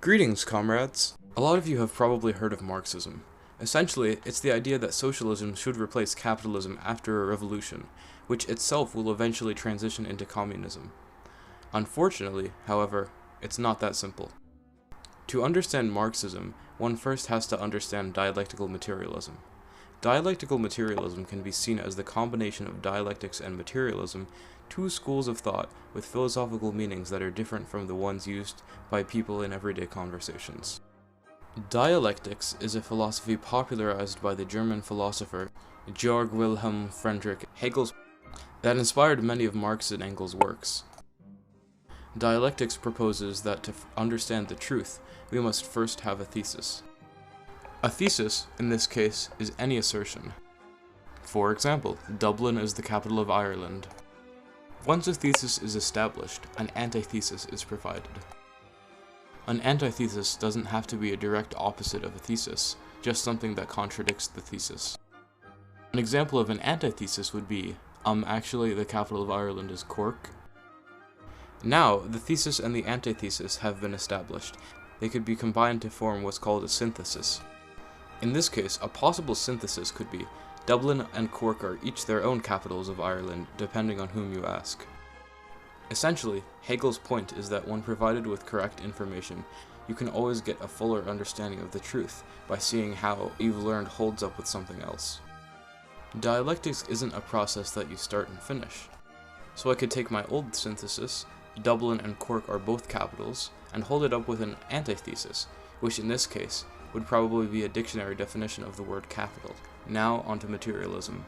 Greetings, comrades! A lot of you have probably heard of Marxism. Essentially, it's the idea that socialism should replace capitalism after a revolution, which itself will eventually transition into communism. Unfortunately, however, it's not that simple. To understand Marxism, one first has to understand dialectical materialism. Dialectical materialism can be seen as the combination of dialectics and materialism, two schools of thought with philosophical meanings that are different from the ones used by people in everyday conversations. Dialectics is a philosophy popularized by the German philosopher Georg Wilhelm Friedrich Hegel that inspired many of Marx and Engels' works. Dialectics proposes that to understand the truth, we must first have a thesis. A thesis, in this case, is any assertion. For example, Dublin is the capital of Ireland. Once a thesis is established, an antithesis is provided. An antithesis doesn't have to be a direct opposite of a thesis, just something that contradicts the thesis. An example of an antithesis would be, actually the capital of Ireland is Cork. Now, the thesis and the antithesis have been established. They could be combined to form what's called a synthesis. In this case, a possible synthesis could be, Dublin and Cork are each their own capitals of Ireland, depending on whom you ask. Essentially, Hegel's point is that when provided with correct information, you can always get a fuller understanding of the truth by seeing how what you've learned holds up with something else. Dialectics isn't a process that you start and finish. So I could take my old synthesis, Dublin and Cork are both capitals, and hold it up with an antithesis, which in this case would probably be a dictionary definition of the word capital. Now onto materialism.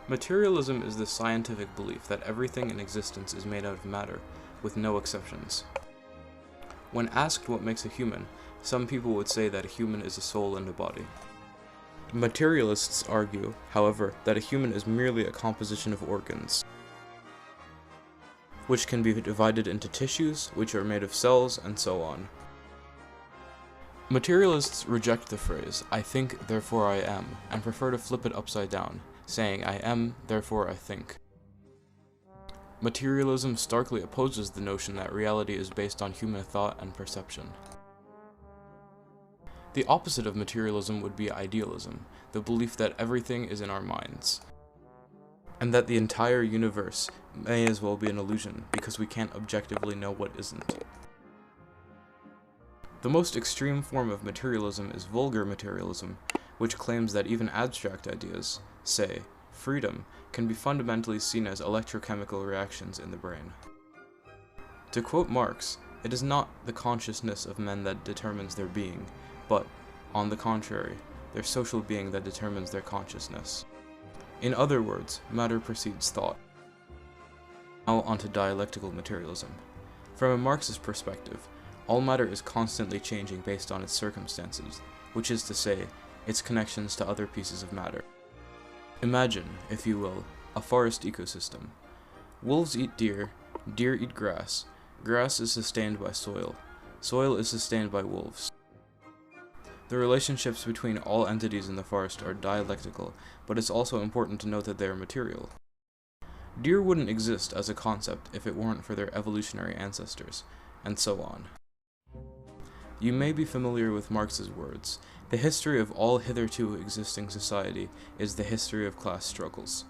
Materialism is the scientific belief that everything in existence is made out of matter, with no exceptions. When asked what makes a human, some people would say that a human is a soul and a body. Materialists argue, however, that a human is merely a composition of organs, which can be divided into tissues, which are made of cells, and so on. Materialists reject the phrase, "I think, therefore I am," and prefer to flip it upside down, saying, "I am, therefore I think." Materialism starkly opposes the notion that reality is based on human thought and perception. The opposite of materialism would be idealism, the belief that everything is in our minds, and that the entire universe may as well be an illusion because we can't objectively know what isn't. The most extreme form of materialism is vulgar materialism, which claims that even abstract ideas, say, freedom, can be fundamentally seen as electrochemical reactions in the brain. To quote Marx, it is not the consciousness of men that determines their being, but, on the contrary, their social being that determines their consciousness. In other words, matter precedes thought. Now onto dialectical materialism. From a Marxist perspective, all matter is constantly changing based on its circumstances, which is to say, its connections to other pieces of matter. Imagine, if you will, a forest ecosystem. Wolves eat deer eat grass, grass is sustained by soil is sustained by wolves. The relationships between all entities in the forest are dialectical, but it's also important to note that they are material. Deer wouldn't exist as a concept if it weren't for their evolutionary ancestors, and so on. You may be familiar with Marx's words, "The history of all hitherto existing society is the history of class struggles."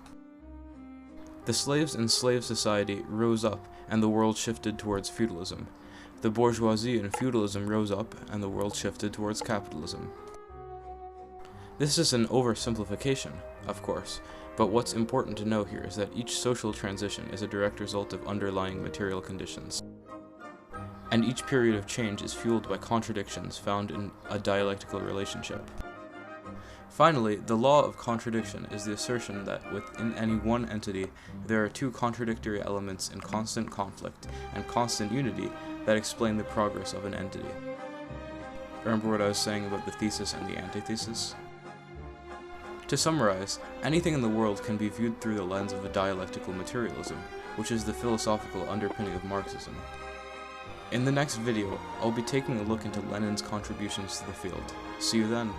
The slaves in slave society rose up and the world shifted towards feudalism. The bourgeoisie in feudalism rose up and the world shifted towards capitalism. This is an oversimplification, of course, but what's important to know here is that each social transition is a direct result of underlying material conditions, and each period of change is fueled by contradictions found in a dialectical relationship. Finally, the law of contradiction is the assertion that within any one entity, there are two contradictory elements in constant conflict and constant unity that explain the progress of an entity. Remember what I was saying about the thesis and the antithesis? To summarize, anything in the world can be viewed through the lens of a dialectical materialism, which is the philosophical underpinning of Marxism. In the next video, I'll be taking a look into Lenin's contributions to the field. See you then.